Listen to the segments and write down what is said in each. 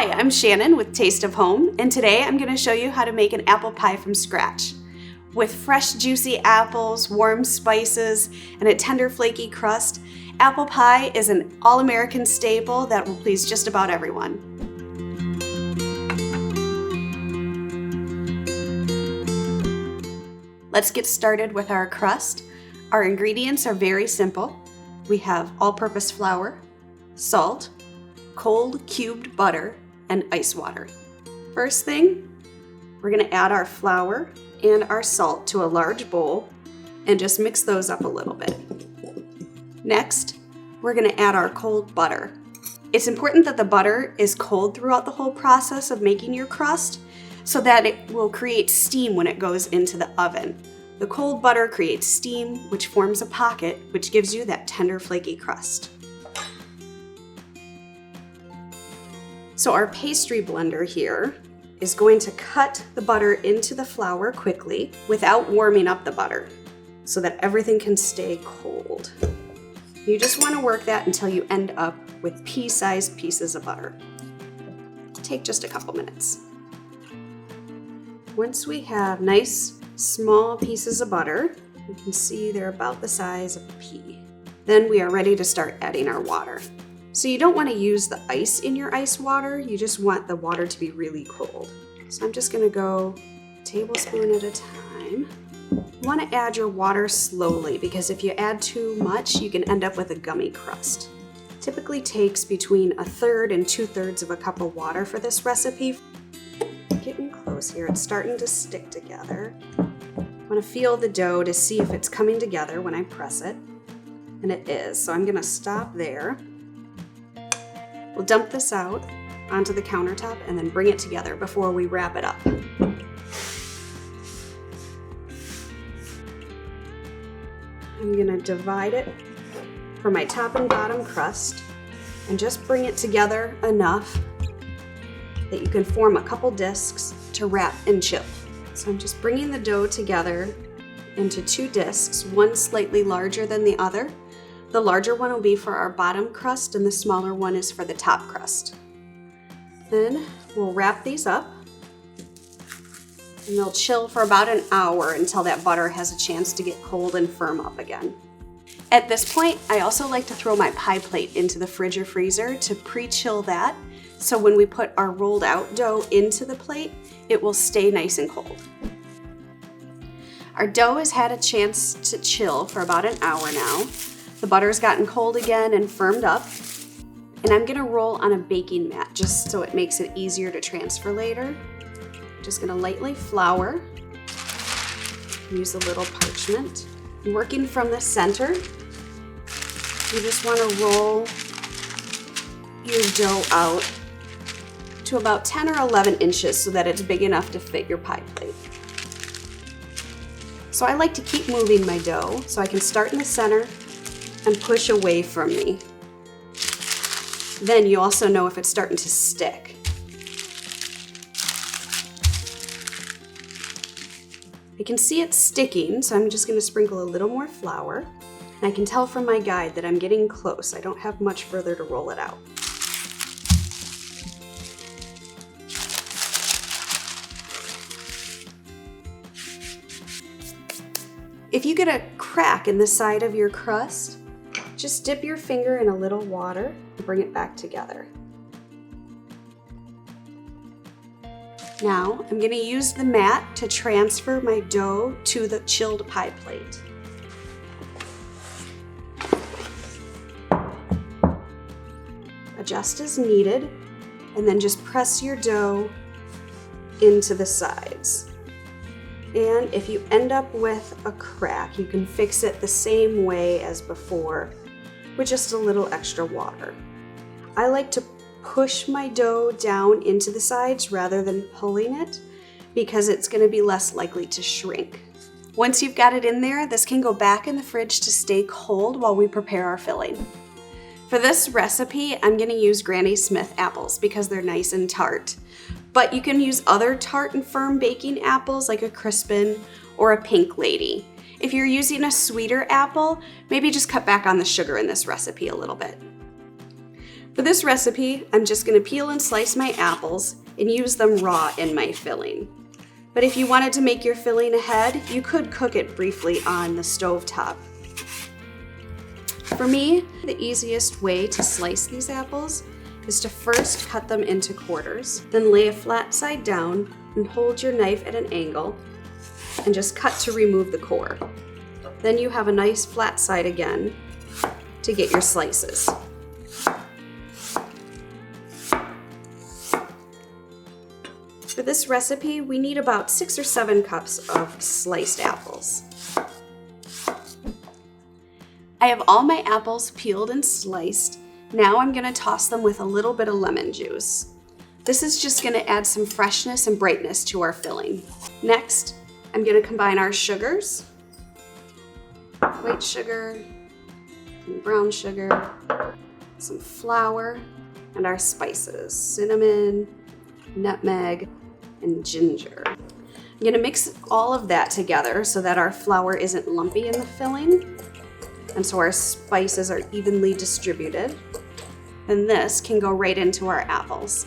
Hi, I'm Shannon with Taste of Home, and today I'm going to show you how to make an apple pie from scratch. With fresh, juicy apples, warm spices, and a tender, flaky crust, apple pie is an all-American staple that will please just about everyone. Let's get started with our crust. Our ingredients are very simple. We have all-purpose flour, salt, cold cubed butter, and ice water. First thing, we're going to add our flour and our salt to a large bowl and just mix those up a little bit. Next, we're going to add our cold butter. It's important that the butter is cold throughout the whole process of making your crust so that it will create steam when it goes into the oven. The cold butter creates steam, which forms a pocket, which gives you that tender, flaky crust. So our pastry blender here is going to cut the butter into the flour quickly without warming up the butter so that everything can stay cold. You just want to work that until you end up with pea-sized pieces of butter. Take just a couple minutes. Once we have nice small pieces of butter, you can see they're about the size of a pea. Then we are ready to start adding our water. So you don't want to use the ice in your ice water, you just want the water to be really cold. So I'm just going to go a tablespoon at a time. You want to add your water slowly because if you add too much, you can end up with a gummy crust. It typically takes between 1/3 and 2/3 of a cup of water for this recipe. Getting close here, it's starting to stick together. I want to feel the dough to see if it's coming together when I press it, and it is. So I'm going to stop there. We'll dump this out onto the countertop and then bring it together before we wrap it up. I'm going to divide it for my top and bottom crust and just bring it together enough that you can form a couple discs to wrap and chill. So I'm just bringing the dough together into 2 discs, one slightly larger than the other. The larger one will be for our bottom crust and the smaller one is for the top crust. Then we'll wrap these up and they'll chill for about an hour until that butter has a chance to get cold and firm up again. At this point, I also like to throw my pie plate into the fridge or freezer to pre-chill that, so when we put our rolled out dough into the plate, it will stay nice and cold. Our dough has had a chance to chill for about an hour now. The butter's gotten cold again and firmed up, and I'm gonna roll on a baking mat just so it makes it easier to transfer later. Just gonna lightly flour, use a little parchment. Working from the center, you just wanna roll your dough out to about 10 or 11 inches so that it's big enough to fit your pie plate. So I like to keep moving my dough so I can start in the center and push away from me. Then you also know if it's starting to stick. I can see it sticking, so I'm just going to sprinkle a little more flour. And I can tell from my guide that I'm getting close. I don't have much further to roll it out. If you get a crack in the side of your crust, just dip your finger in a little water and bring it back together. Now, I'm going to use the mat to transfer my dough to the chilled pie plate. Adjust as needed, and then just press your dough into the sides. And if you end up with a crack, you can fix it the same way as before with just a little extra water. I like to push my dough down into the sides rather than pulling it because it's going to be less likely to shrink. Once you've got it in there, this can go back in the fridge to stay cold while we prepare our filling. For this recipe, I'm going to use Granny Smith apples because they're nice and tart. But you can use other tart and firm baking apples like a Crispin or a Pink Lady. If you're using a sweeter apple, maybe just cut back on the sugar in this recipe a little bit. For this recipe, I'm just going to peel and slice my apples and use them raw in my filling. But if you wanted to make your filling ahead, you could cook it briefly on the stovetop. For me, the easiest way to slice these apples is to first cut them into quarters, then lay a flat side down and hold your knife at an angle and just cut to remove the core. Then you have a nice flat side again to get your slices. For this recipe, we need about 6 or 7 cups of sliced apples. I have all my apples peeled and sliced. Now I'm going to toss them with a little bit of lemon juice. This is just going to add some freshness and brightness to our filling. Next, I'm going to combine our sugars, white sugar, and brown sugar, some flour, and our spices, cinnamon, nutmeg, and ginger. I'm going to mix all of that together so that our flour isn't lumpy in the filling, and so our spices are evenly distributed. And this can go right into our apples.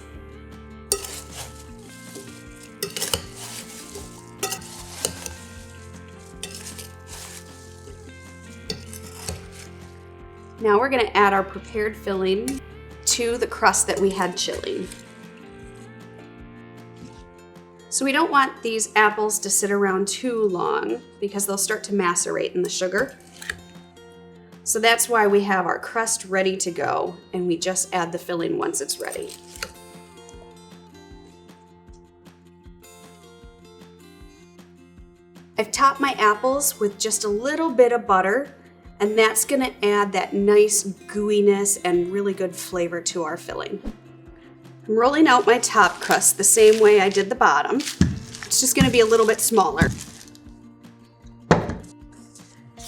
Now we're going to add our prepared filling to the crust that we had chilling. So we don't want these apples to sit around too long because they'll start to macerate in the sugar. So that's why we have our crust ready to go, and we just add the filling once it's ready. I've topped my apples with just a little bit of butter, and that's gonna add that nice gooiness and really good flavor to our filling. I'm rolling out my top crust the same way I did the bottom. It's just gonna be a little bit smaller.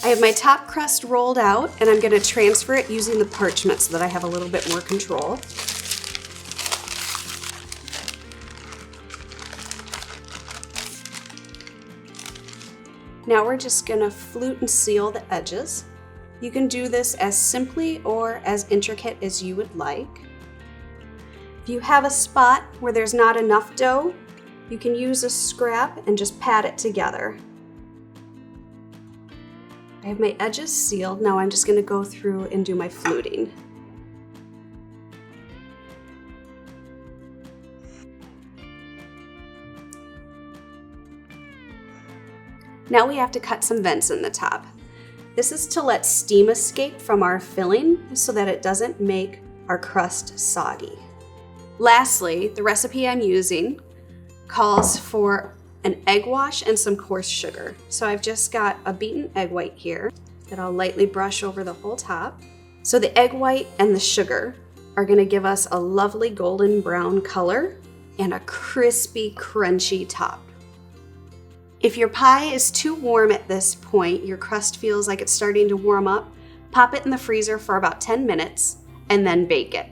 I have my top crust rolled out, and I'm gonna transfer it using the parchment so that I have a little bit more control. Now we're just gonna flute and seal the edges. You can do this as simply or as intricate as you would like. If you have a spot where there's not enough dough, you can use a scrap and just pat it together. I have my edges sealed. Now I'm just going to go through and do my fluting. Now we have to cut some vents in the top. This is to let steam escape from our filling so that it doesn't make our crust soggy. Lastly, the recipe I'm using calls for an egg wash and some coarse sugar. So I've just got a beaten egg white here that I'll lightly brush over the whole top. So the egg white and the sugar are gonna give us a lovely golden brown color and a crispy, crunchy top. If your pie is too warm at this point, your crust feels like it's starting to warm up, pop it in the freezer for about 10 minutes and then bake it.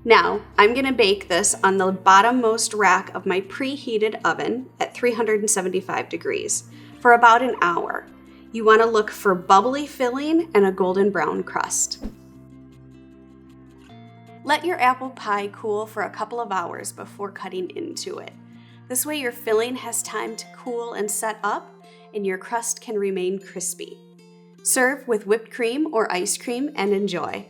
Now, I'm gonna bake this on the bottommost rack of my preheated oven at 375 degrees for about an hour. You wanna look for bubbly filling and a golden brown crust. Let your apple pie cool for a couple of hours before cutting into it. This way your filling has time to cool and set up, and your crust can remain crispy. Serve with whipped cream or ice cream and enjoy.